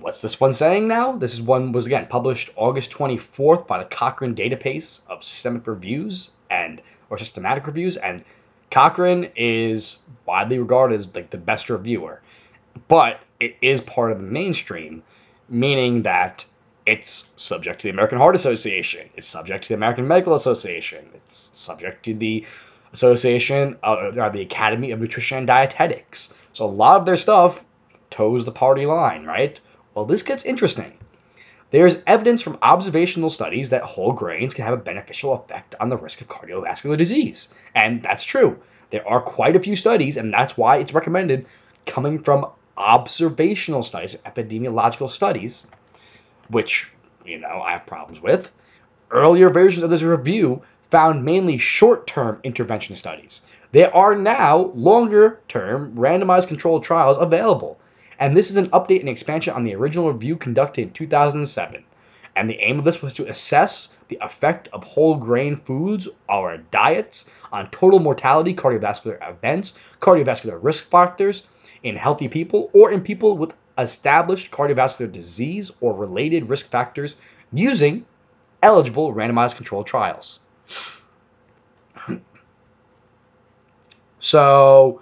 what's this one saying now? This one was, again, published August 24th by the Cochrane Database of Systematic Reviews, and Cochrane is widely regarded as like the best reviewer. But it is part of the mainstream, meaning that it's subject to the American Heart Association. It's subject to the American Medical Association. It's subject to the Association, or the Academy of Nutrition and Dietetics. So a lot of their stuff toes the party line, right? Well, this gets interesting. There's evidence from observational studies that whole grains can have a beneficial effect on the risk of cardiovascular disease. And that's true. There are quite a few studies, and that's why it's recommended coming from observational studies, epidemiological studies, which, I have problems with. Earlier versions of this review found mainly short-term intervention studies. There are now longer-term randomized controlled trials available. And this is an update and expansion on the original review conducted in 2007. And the aim of this was to assess the effect of whole grain foods or diets on total mortality, cardiovascular events, cardiovascular risk factors in healthy people or in people with established cardiovascular disease or related risk factors using eligible randomized controlled trials. So,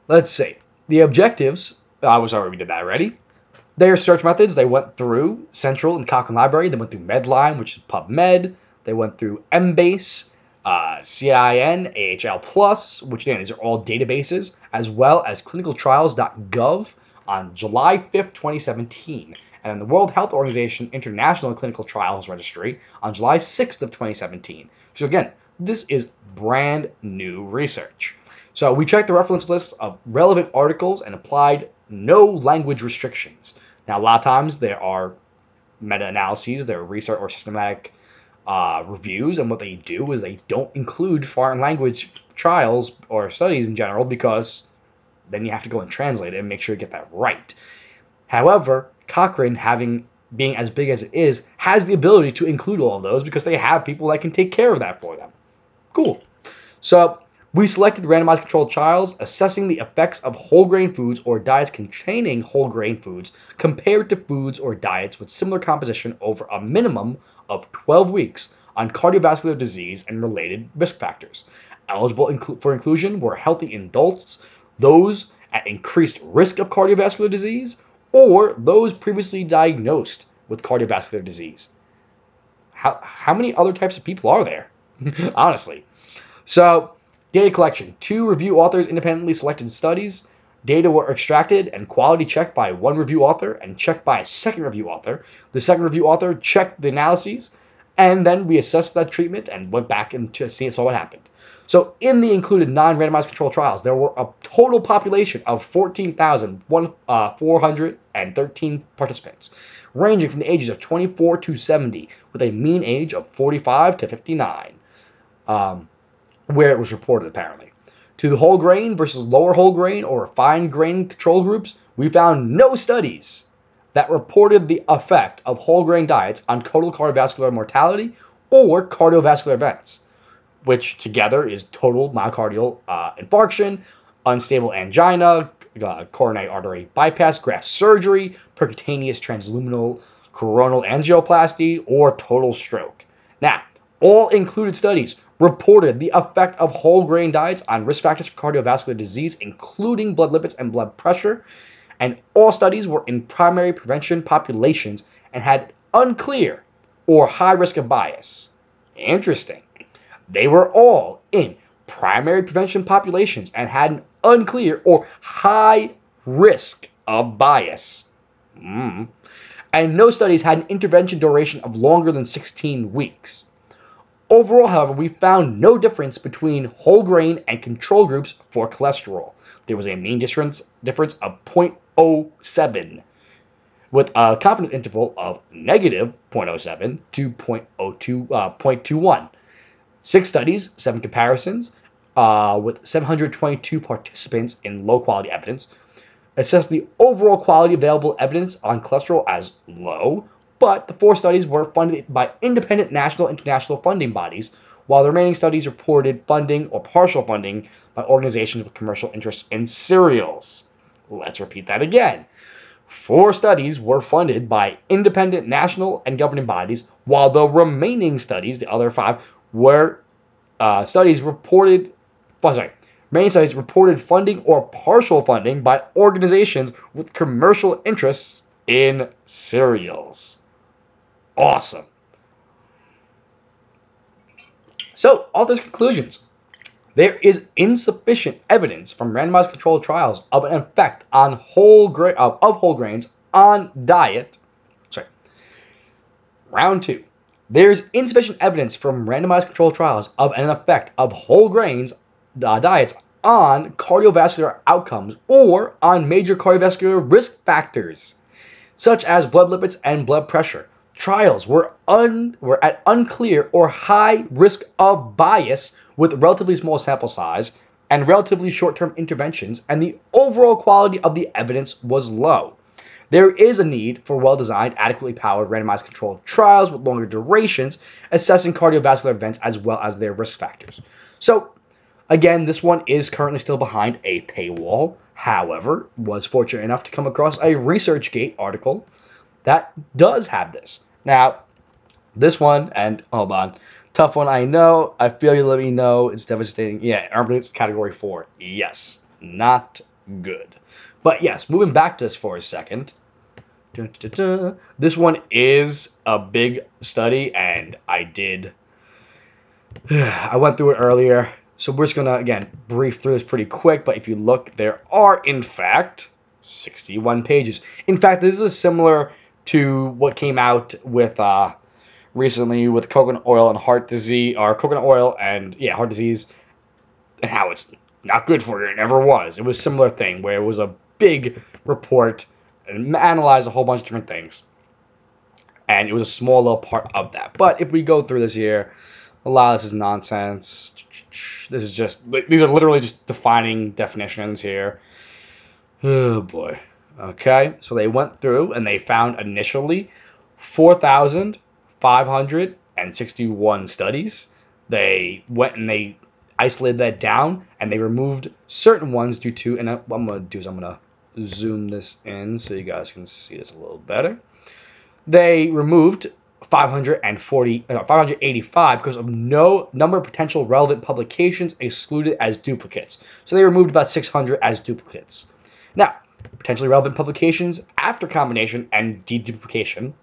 let's see. The objectives, we did that already. Their search methods, they went through Central and Cochrane Library. They went through Medline, which is PubMed. They went through Embase, CIN, AHL+, which, again, these are all databases, as well as clinicaltrials.gov on July 5th, 2017. And then the World Health Organization International Clinical Trials Registry on July 6th of 2017. So, again, this is brand new research. So we checked the reference lists of relevant articles and applied no language restrictions. Now, a lot of times there are meta-analyses, there are research or systematic reviews, and what they do is they don't include foreign language trials or studies in general, because then you have to go and translate it and make sure you get that right. However, Cochrane, being as big as it is, has the ability to include all of those because they have people that can take care of that for them. Cool. So we selected randomized controlled trials assessing the effects of whole grain foods or diets containing whole grain foods compared to foods or diets with similar composition over a minimum of 12 weeks on cardiovascular disease and related risk factors. Eligible for inclusion were healthy adults, those at increased risk of cardiovascular disease, or those previously diagnosed with cardiovascular disease. How many other types of people are there? Honestly. So, data collection. 2 review authors independently selected studies. Data were extracted and quality checked by 1 review author and checked by a 2nd review author. The 2nd review author checked the analyses, and then we assessed that treatment and went back and saw what happened. So, in the included non-randomized controlled trials, there were a total population of 14,413 participants, ranging from the ages of 24 to 70, with a mean age of 45 to 59. Where it was reported, apparently. To the whole grain versus lower whole grain or refined grain control groups, we found no studies that reported the effect of whole grain diets on total cardiovascular mortality or cardiovascular events, which together is total myocardial infarction, unstable angina, coronary artery bypass, graft surgery, percutaneous transluminal coronal angioplasty, or total stroke. Now, all included studies reported the effect of whole grain diets on risk factors for cardiovascular disease, including blood lipids and blood pressure, and all studies were in primary prevention populations and had unclear or high risk of bias. Interesting. They were all in primary prevention populations and had an unclear or high risk of bias. And no studies had an intervention duration of longer than 16 weeks. Overall, however, we found no difference between whole grain and control groups for cholesterol. There was a mean difference of 0.07, with a confidence interval of negative 0.07 to 0.21. 6 studies, 7 comparisons, with 722 participants in low-quality evidence, assessed the overall quality of available evidence on cholesterol as low, but the 4 studies were funded by independent national and international funding bodies, while the remaining studies reported funding or partial funding by organizations with commercial interest in cereals. Let's repeat that again. 4 studies were funded by independent national and governing bodies, while the remaining studies, the other 5, were reported funding or partial funding by organizations with commercial interests in cereals. Awesome. So, authors' conclusions. There is insufficient evidence from randomized controlled trials of an effect on whole grains on diet. Round 2. There's insufficient evidence from randomized controlled trials of an effect of whole grains diets on cardiovascular outcomes or on major cardiovascular risk factors, such as blood lipids and blood pressure. Trials were at unclear or high risk of bias with relatively small sample size and relatively short-term interventions, and the overall quality of the evidence was low. There is a need for well-designed, adequately powered, randomized controlled trials with longer durations, assessing cardiovascular events as well as their risk factors. So, again, this one is currently still behind a paywall. However, was fortunate enough to come across a ResearchGate article that does have this. Now, this one, and hold on, tough one, I know. I feel you let me know. It's devastating. Yeah, Arbiters Category 4. Yes, not good. But yes, moving back to this for a second. This one is a big study, and I went through it earlier. So we're just going to, again, brief through this pretty quick. But if you look, there are, in fact, 61 pages. In fact, this is similar to what came out with recently with coconut oil and heart disease, or coconut oil and heart disease, and how it's not good for you. It never was. It was a similar thing where it was a big report and analyzed a whole bunch of different things. and it was a small little part of that. But if we go through this here, a lot of this is nonsense. This is just, these are literally just defining definitions here. Oh boy. Okay, so they went through and they found initially 4,561 studies. They went and they isolated that down and they removed certain ones due to, and what I'm going to do is I'm going to zoom this in so you guys can see this a little better. They removed 585 because of no number of potential relevant publications excluded as duplicates. So they removed about 600 as duplicates. Now, potentially relevant publications after combination and deduplication,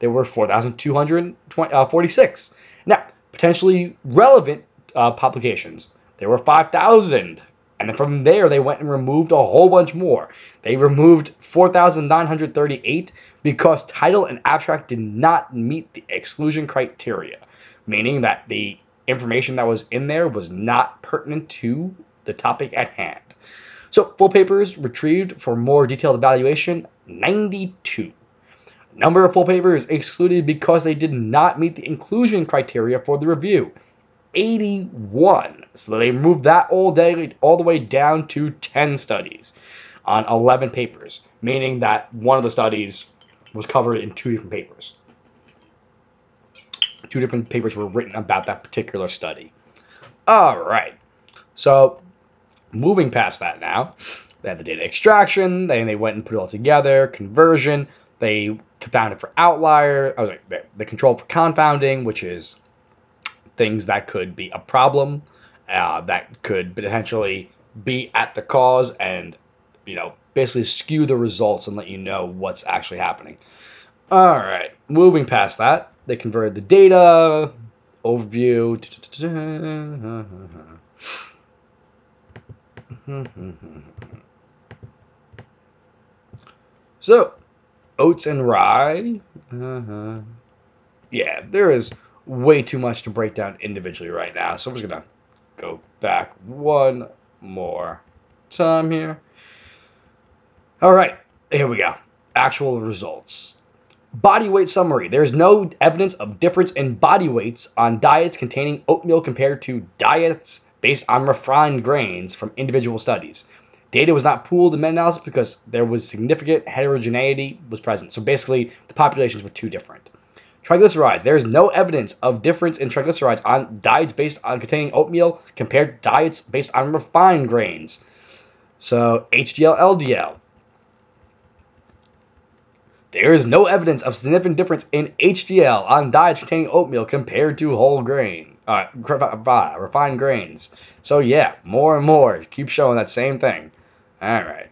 there were 4,246. Now, potentially relevant publications, there were 5,000. And then from there, they went and removed a whole bunch more. They removed 4,938 because title and abstract did not meet the exclusion criteria, meaning that the information that was in there was not pertinent to the topic at hand. So, full papers retrieved for more detailed evaluation, 92. Number of full papers excluded because they did not meet the inclusion criteria for the review, 81. So they moved that all the way down to 10 studies on 11 papers, meaning that one of the studies was covered in 2 different papers. 2 different papers were written about that particular study. All right. So moving past that now, they had the data extraction, then they went and put it all together, conversion, they confounded for outlier, they controlled for confounding, which is things that could be a problem, that could potentially be at the cause and, basically skew the results and let you know what's actually happening. All right, moving past that, they converted the data, overview. So, oats and rye. Yeah, there is way too much to break down individually right now, so I'm just going to go back one more time here. All right, here we go. Actual results. Body weight summary. There is no evidence of difference in body weights on diets containing oatmeal compared to diets based on refined grains from individual studies. Data was not pooled in meta-analysis because there was significant heterogeneity was present. So basically, the populations were too different. Triglycerides. There is no evidence of difference in triglycerides on diets based on containing oatmeal compared to diets based on refined grains. So HDL, LDL. There is no evidence of significant difference in HDL on diets containing oatmeal compared to whole grain, refined grains. So yeah, more and more keep showing that same thing. All right.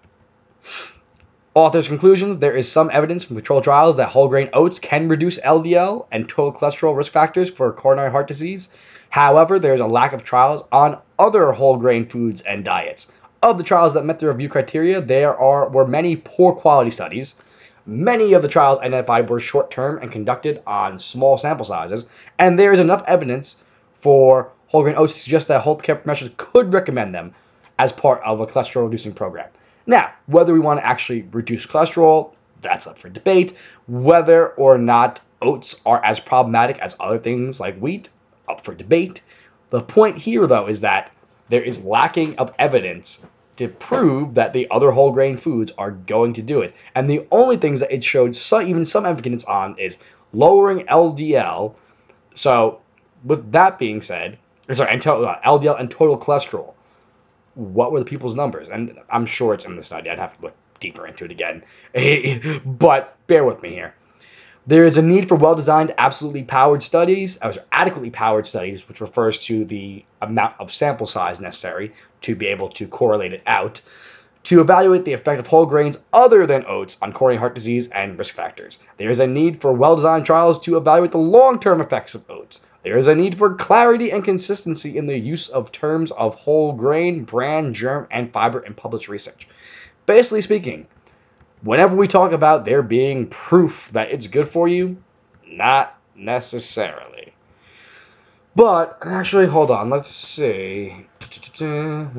Author's conclusions. There is some evidence from controlled trials that whole grain oats can reduce LDL and total cholesterol risk factors for coronary heart disease. However, there is a lack of trials on other whole grain foods and diets. Of the trials that met the review criteria, there were many poor quality studies. Many of the trials identified were short-term and conducted on small sample sizes, and there is enough evidence for whole grain oats to suggest that healthcare professionals could recommend them as part of a cholesterol-reducing program. Now, whether we want to actually reduce cholesterol, that's up for debate. Whether or not oats are as problematic as other things like wheat, up for debate. The point here, though, is that there is lacking of evidence to prove that the other whole grain foods are going to do it. And the only things that it showed even some evidence on is lowering LDL. So with that being said, LDL and total cholesterol. What were the people's numbers? And I'm sure it's in the study. I'd have to look deeper into it again. But bear with me here. There is a need for well-designed, adequately powered studies, which refers to the amount of sample size necessary to be able to correlate it out, to evaluate the effect of whole grains other than oats on coronary heart disease and risk factors. There is a need for well-designed trials to evaluate the long-term effects of oats. There is a need for clarity and consistency in the use of terms of whole grain, bran, germ, and fiber in published research. Basically speaking, whenever we talk about there being proof that it's good for you, not necessarily. But, actually, hold on, let's see. Funding.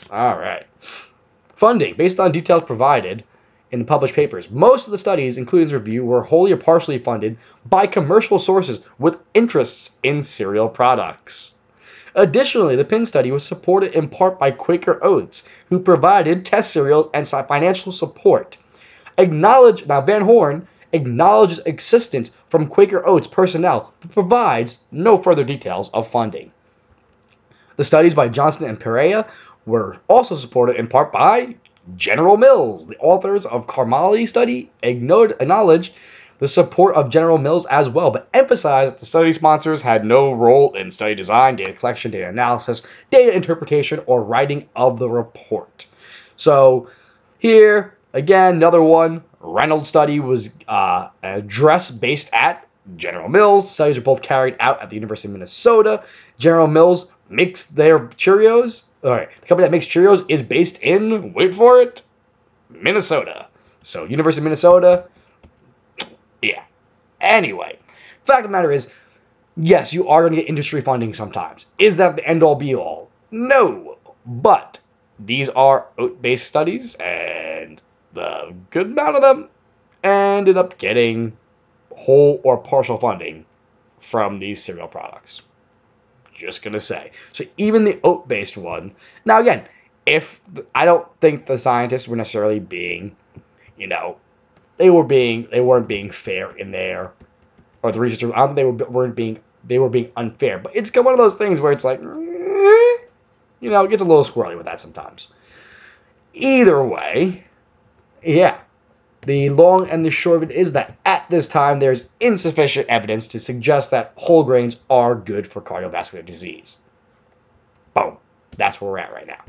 Alright. Funding. Based on details provided in the published papers, most of the studies included in this review were wholly or partially funded by commercial sources with interests in cereal products. Additionally, the PIN study was supported in part by Quaker Oats, who provided test cereals and financial support. Van Horn acknowledges existence from Quaker Oats personnel, but provides no further details of funding. The studies by Johnson and Pereira were also supported in part by General Mills. The authors of Carmali study acknowledge the support of General Mills as well, but emphasized that the study sponsors had no role in study design, data collection, data analysis, data interpretation, or writing of the report. So here, again, another one. Reynolds study was addressed based at General Mills. Studies are both carried out at the University of Minnesota. General Mills makes their Cheerios. All right, the company that makes Cheerios is based in, wait for it, Minnesota. So University of Minnesota, yeah. Anyway, fact of the matter is, yes, you are going to get industry funding sometimes. Is that the end-all be-all? No. But these are oat-based studies, and the good amount of them ended up getting whole or partial funding from these cereal products. Just going to say. So even the oat-based one. Now, again, I don't think the scientists were necessarily being, they weren't being fair in there, or the researchers. I don't think they were being unfair. But it's one of those things where it's like, it gets a little squirrely with that sometimes. Either way, yeah. The long and the short of it is that at this time there's insufficient evidence to suggest that whole grains are good for cardiovascular disease. Boom. That's where we're at right now.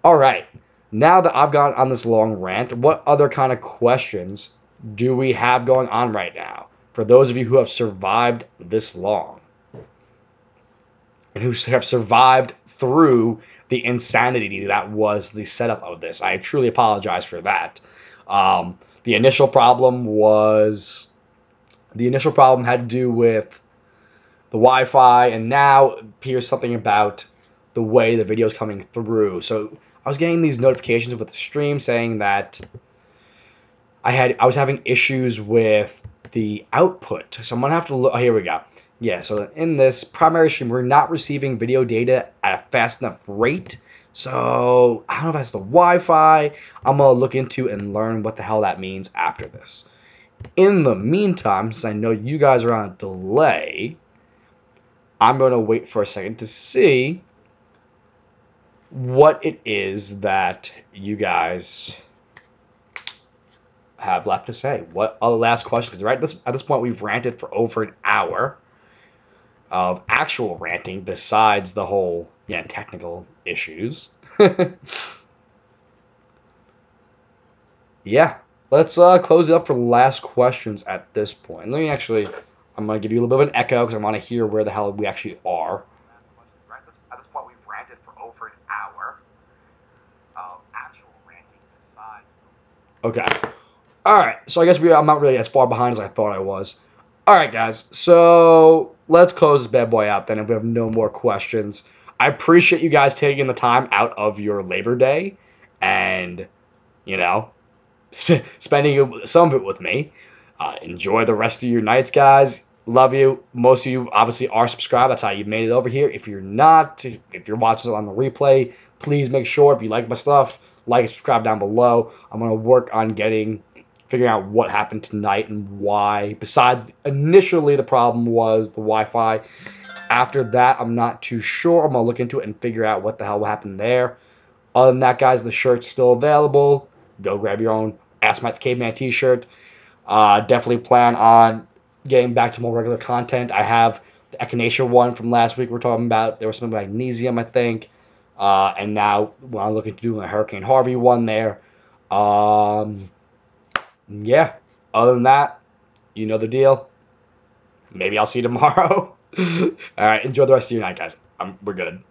All right. Now that I've gone on this long rant, what other kind of questions do we have going on right now for those of you who have survived this long and who have survived through the insanity that was the setup of this? I truly apologize for that. The initial problem had to do with the Wi-Fi, and now here's something about the way the video is coming through. So I was getting these notifications with the stream saying that I was having issues with the output. So I'm gonna have to look. Oh, here we go. Yeah. So in this primary stream, we're not receiving video data at a fast enough rate. So I don't know if that's the Wi-Fi. I'm going to look into and learn what the hell that means after this. In the meantime, since I know you guys are on a delay, I'm going to wait for a second to see what it is that you guys have left to say. What are the last questions? Because at this point, we've ranted for over an hour of actual ranting besides the whole technical issues. Yeah, let's close it up for last questions at this point. I'm going to give you a little bit of an echo because I want to hear where the hell we actually are. At this point, we've ranted for over an hour of actual ranting besides. Okay. All right, so I guess I'm not really as far behind as I thought I was. All right, guys, so let's close this bad boy out then if we have no more questions. I appreciate you guys taking the time out of your Labor Day and, spending some of it with me. Enjoy the rest of your nights, guys. Love you. Most of you obviously are subscribed. That's how you made it over here. If you're not, if you're watching it on the replay, please make sure if you like my stuff, like and subscribe down below. I'm going to work on figuring out what happened tonight and why. Besides, initially the problem was the Wi-Fi. After that, I'm not too sure. I'm going to look into it and figure out what the hell happened there. Other than that, guys, the shirt's still available. Go grab your own Ask Matt the Caveman t-shirt. Definitely plan on getting back to more regular content. I have the Echinacea one from last week we're talking about. There was something about magnesium, I think. And now I'm looking to do a Hurricane Harvey one there. Yeah, other than that, you know the deal. Maybe I'll see you tomorrow. All right, enjoy the rest of your night, guys. We're good.